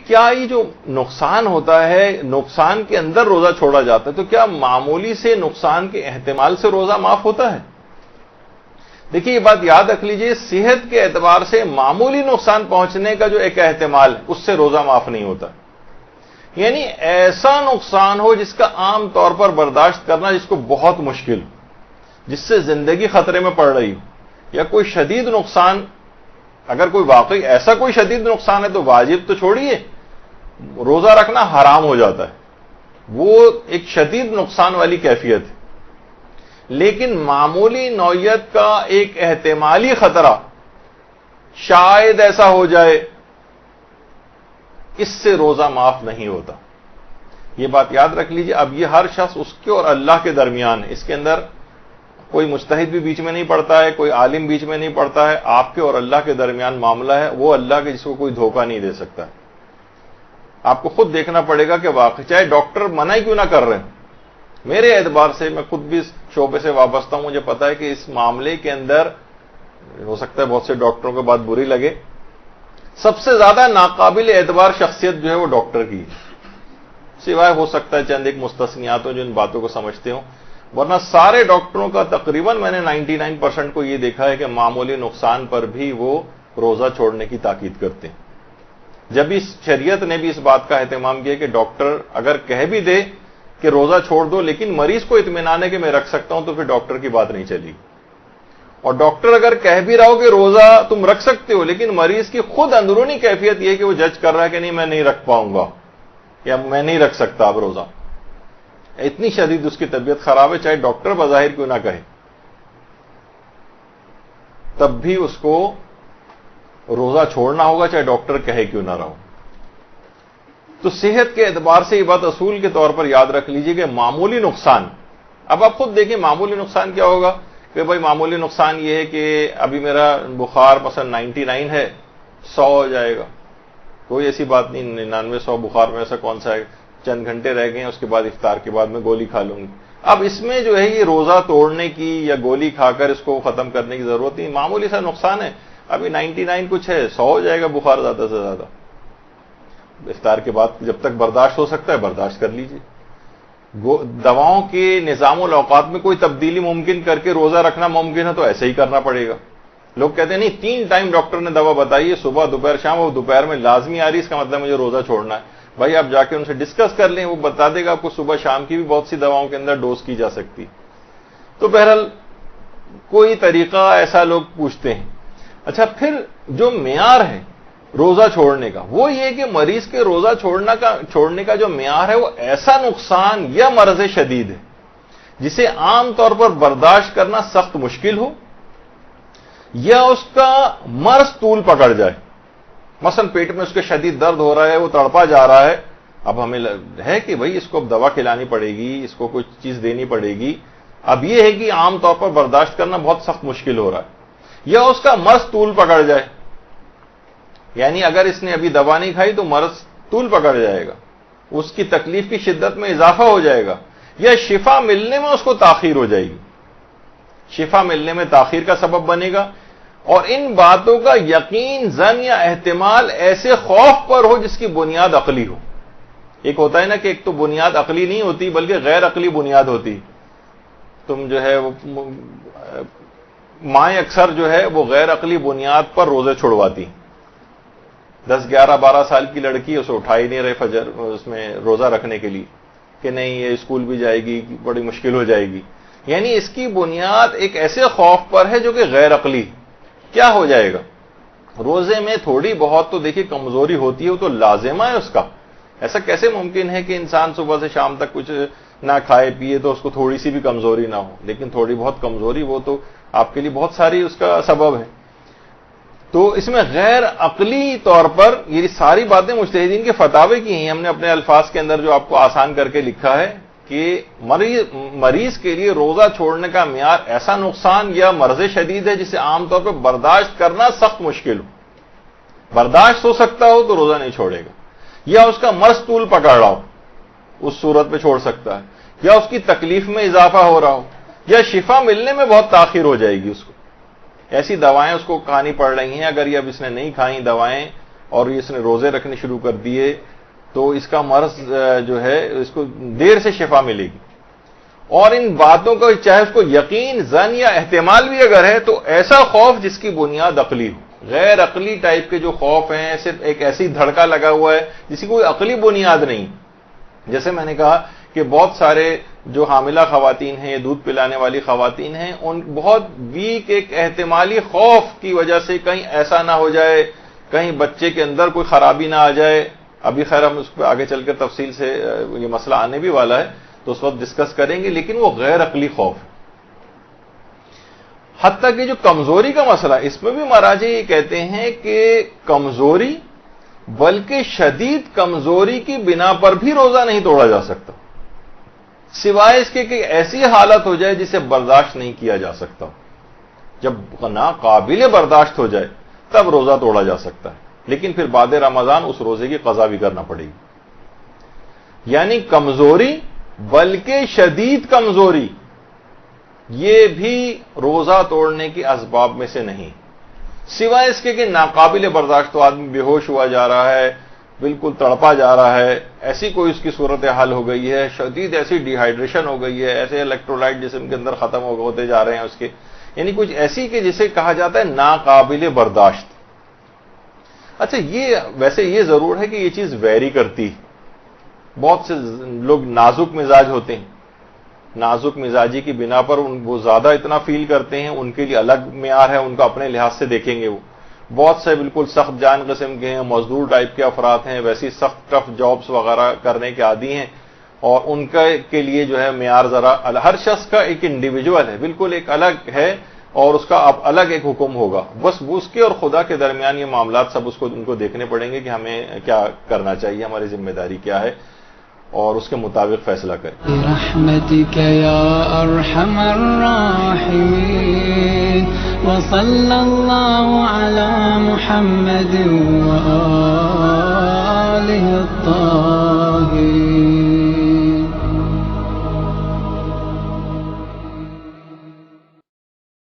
کیا یہ جو نقصان ہوتا ہے، نقصان کے اندر روزہ چھوڑا جاتا ہے، تو کیا معمولی سے نقصان کے احتمال سے روزہ معاف ہوتا ہے؟ دیکھیے یہ بات یاد رکھ لیجئے، صحت کے اعتبار سے معمولی نقصان پہنچنے کا جو ایک احتمال ہے اس سے روزہ معاف نہیں ہوتا. یعنی ایسا نقصان ہو جس کا عام طور پر برداشت کرنا جس کو بہت مشکل، جس سے زندگی خطرے میں پڑ رہی ہو، یا کوئی شدید نقصان. اگر کوئی واقعی ایسا کوئی شدید نقصان ہے تو واجب تو چھوڑیے، روزہ رکھنا حرام ہو جاتا ہے، وہ ایک شدید نقصان والی کیفیت ہے. لیکن معمولی نوعیت کا ایک احتمالی خطرہ، شاید ایسا ہو جائے، اس سے روزہ معاف نہیں ہوتا. یہ بات یاد رکھ لیجئے. اب یہ ہر شخص اس کے اور اللہ کے درمیان ہے، اس کے اندر کوئی مجتہد بھی بیچ میں نہیں پڑتا ہے، کوئی عالم بیچ میں نہیں پڑتا ہے، آپ کے اور اللہ کے درمیان معاملہ ہے. وہ اللہ کے جس کو کوئی دھوکہ نہیں دے سکتا. آپ کو خود دیکھنا پڑے گا کہ واقعی چاہے ڈاکٹر منع ہی کیوں نہ کر رہے ہیں. میرے اعتبار سے، میں خود بھی اس شعبے سے وابستہ ہوں، مجھے پتا ہے کہ اس معاملے کے اندر ہو سکتا ہے بہت سے ڈاکٹروں کو بات بری لگے، سب سے زیادہ ناقابل اعتبار شخصیت جو ہے وہ ڈاکٹر کی، سوائے ہو سکتا ہے چند ایک مستثنیات ہوں جو ان باتوں کو سمجھتے ہوں، ورنہ سارے ڈاکٹروں کا تقریباً میں نے 99% کو یہ دیکھا ہے کہ معمولی نقصان پر بھی وہ روزہ چھوڑنے کی تاکید کرتے ہیں. جب اس شریعت نے بھی اس بات کا اہتمام کیا کہ ڈاکٹر اگر کہہ بھی دے کہ روزہ چھوڑ دو لیکن مریض کو اطمینان ہے کہ میں رکھ سکتا ہوں، تو پھر ڈاکٹر کی بات نہیں چلی. اور ڈاکٹر اگر کہہ بھی رہا ہو کہ روزہ تم رکھ سکتے ہو، لیکن مریض کی خود اندرونی کیفیت یہ ہے کہ وہ جج کر رہا ہے کہ نہیں میں نہیں رکھ پاؤں گا، یا میں نہیں رکھ سکتا اب روزہ، اتنی شدید اس کی طبیعت خراب ہے، چاہے ڈاکٹر بظاہر کیوں نہ کہے، تب بھی اس کو روزہ چھوڑنا ہوگا چاہے ڈاکٹر کہے کیوں نہ رہو. تو صحت کے اعتبار سے یہ بات اصول کے طور پر یاد رکھ لیجئے کہ معمولی نقصان، اب آپ خود دیکھیں معمولی نقصان کیا ہوگا کہ بھائی معمولی نقصان یہ ہے کہ ابھی میرا بخار مثلا 99 ہے، 100 ہو جائے گا، کوئی ایسی بات نہیں، 99 100 بخار میں ایسا کون سا ہے، چند گھنٹے رہ گئے ہیں، اس کے بعد افطار کے بعد میں گولی کھا لوں گی. اب اس میں جو ہے یہ روزہ توڑنے کی یا گولی کھا کر اس کو ختم کرنے کی ضرورت نہیں، معمولی سا نقصان ہے، ابھی 99 کچھ ہے، 100 ہو جائے گا بخار زیادہ سے زیادہ. افطار کے بعد جب تک برداشت ہو سکتا ہے برداشت کر لیجیے. دواؤں کے نظام الاوقات میں کوئی تبدیلی ممکن کر کے روزہ رکھنا ممکن ہے تو ایسے ہی کرنا پڑے گا. لوگ کہتے ہیں نہیں 3 ٹائم ڈاکٹر نے دوا بتائی ہے، صبح دوپہر شام، وہ دوپہر میں لازمی آ رہی، اس کا مطلب مجھے روزہ چھوڑنا ہے. بھائی آپ جا کے ان سے ڈسکس کر لیں، وہ بتا دے گا آپ کو صبح شام کی بھی بہت سی دواؤں کے اندر ڈوز کی جا سکتی. تو بہرحال کوئی طریقہ ایسا لوگ پوچھتے ہیں. اچھا پھر جو معیار ہے روزہ چھوڑنے کا وہ یہ کہ مریض کے روزہ چھوڑنے کا جو معیار ہے وہ ایسا نقصان یا مرض شدید ہے جسے عام طور پر برداشت کرنا سخت مشکل ہو، یا اس کا مرض طول پکڑ جائے. مثلا پیٹ میں اس کے شدید درد ہو رہا ہے، وہ تڑپا جا رہا ہے، اب ہمیں ہے کہ بھائی اس کو اب دوا کھلانی پڑے گی، اس کو کچھ چیز دینی پڑے گی. اب یہ ہے کہ عام طور پر برداشت کرنا بہت سخت مشکل ہو رہا ہے، یا اس کا مرض طول پکڑ جائے، یعنی اگر اس نے ابھی دوا نہیں کھائی تو مرض طول پکڑ جائے گا، اس کی تکلیف کی شدت میں اضافہ ہو جائے گا، یا شفا ملنے میں اس کو تاخیر ہو جائے گی، شفا ملنے میں تاخیر کا سبب بنے گا. اور ان باتوں کا یقین، ظن یا احتمال ایسے خوف پر ہو جس کی بنیاد عقلی ہو. ایک ہوتا ہے نا کہ ایک تو بنیاد عقلی نہیں ہوتی بلکہ غیر عقلی بنیاد ہوتی. تم جو ہے وہ مائیں اکثر جو ہے وہ غیر عقلی بنیاد پر روزے چھڑواتی. 10 11 12 سال کی لڑکی اسے اٹھا ہی نہیں رہے فجر اس میں روزہ رکھنے کے لیے کہ نہیں یہ اسکول بھی جائے گی، بڑی مشکل ہو جائے گی. یعنی اس کی بنیاد ایک ایسے خوف پر ہے جو کہ غیر عقلی. کیا ہو جائے گا؟ روزے میں تھوڑی بہت تو دیکھیے کمزوری ہوتی ہے، وہ تو لازمہ ہے اس کا. ایسا کیسے ممکن ہے کہ انسان صبح سے شام تک کچھ نہ کھائے پیے تو اس کو تھوڑی سی بھی کمزوری نہ ہو؟ لیکن تھوڑی بہت کمزوری وہ تو آپ کے لیے بہت ساری اس کا سبب ہے. تو اس میں غیر عقلی طور پر یہ ساری باتیں مجتہدین کے فتاوے کی ہیں، ہم نے اپنے الفاظ کے اندر جو آپ کو آسان کر کے لکھا ہے کہ مریض کے لیے روزہ چھوڑنے کا معیار ایسا نقصان یا مرض شدید ہے جسے عام طور پر برداشت کرنا سخت مشکل ہو. برداشت ہو سکتا ہو تو روزہ نہیں چھوڑے گا، یا اس کا مرض طول پکڑ رہا ہو اس صورت پہ چھوڑ سکتا ہے، یا اس کی تکلیف میں اضافہ ہو رہا ہو، یا شفا ملنے میں بہت تاخیر ہو جائے گی. اس کو ایسی دوائیں اس کو کھانی پڑ رہی ہیں، اگر یہ اب اس نے نہیں کھائیں دوائیں اور اس نے روزے رکھنے شروع کر دیے تو اس کا مرض جو ہے اس کو دیر سے شفا ملے گی. اور ان باتوں کا چاہے اس کو یقین زن یا احتمال بھی اگر ہے تو ایسا خوف جس کی بنیاد عقلی ہو. غیر عقلی ٹائپ کے جو خوف ہیں صرف ایک ایسی دھڑکا لگا ہوا ہے جس کی کوئی عقلی بنیاد نہیں. جیسے میں نے کہا کہ بہت سارے جو حاملہ خواتین ہیں یا دودھ پلانے والی خواتین ہیں ان بہت ویک ایک احتمالی خوف کی وجہ سے کہیں ایسا نہ ہو جائے, کہیں بچے کے اندر کوئی خرابی نہ آ جائے. ابھی خیر ہم اس پہ آگے چل کر تفصیل سے یہ مسئلہ آنے بھی والا ہے تو اس وقت ڈسکس کریں گے, لیکن وہ غیر عقلی خوف ہے. حتیٰ کہ جو کمزوری کا مسئلہ اس میں بھی مراجع یہ کہتے ہیں کہ کمزوری بلکہ شدید کمزوری کی بنا پر بھی روزہ نہیں توڑا جا سکتا, سوائے اس کے کہ ایسی حالت ہو جائے جسے برداشت نہیں کیا جا سکتا. جب ناقابل برداشت ہو جائے تب روزہ توڑا جا سکتا ہے, لیکن پھر بعد رمضان اس روزے کی قضا بھی کرنا پڑے گی. یعنی کمزوری بلکہ شدید کمزوری یہ بھی روزہ توڑنے کے اسباب میں سے نہیں, سوائے اس کے کہ ناقابل برداشت تو آدمی بے ہوش ہوا جا رہا ہے, بالکل تڑپا جا رہا ہے, ایسی کوئی اس کی صورتحال ہو گئی ہے, شدید ایسی ڈی ہائیڈریشن ہو گئی ہے, ایسے الیکٹرولائٹ جسم کے اندر ختم ہوتے جا رہے ہیں اس کے, یعنی کچھ ایسی کہ جسے کہا جاتا ہے ناقابل برداشت. اچھا یہ ویسے یہ ضرور ہے کہ یہ چیز ویری کرتی, بہت سے لوگ نازک مزاج ہوتے ہیں, نازک مزاجی کی بنا پر وہ زیادہ اتنا فیل کرتے ہیں, ان کے لیے الگ معیار ہے, ان کا اپنے لحاظ سے دیکھیں گے. وہ بہت سے بالکل سخت جان قسم کے ہیں, مزدور ٹائپ کے افراد ہیں, ویسی سخت ٹف جابس وغیرہ کرنے کے عادی ہیں, اور ان کے لیے جو ہے معیار ذرا ہر شخص کا ایک انڈیویجول ہے, بالکل ایک الگ ہے, اور اس کا اب الگ ایک حکم ہوگا. بس اس کے اور خدا کے درمیان یہ معاملات سب ان کو دیکھنے پڑیں گے کہ ہمیں کیا کرنا چاہیے, ہماری ذمہ داری کیا ہے, اور اس کے مطابق فیصلہ کریں. برحمتک یا ارحم الراحمین وصلی اللہ علی محمد وآلہ الطاہرین.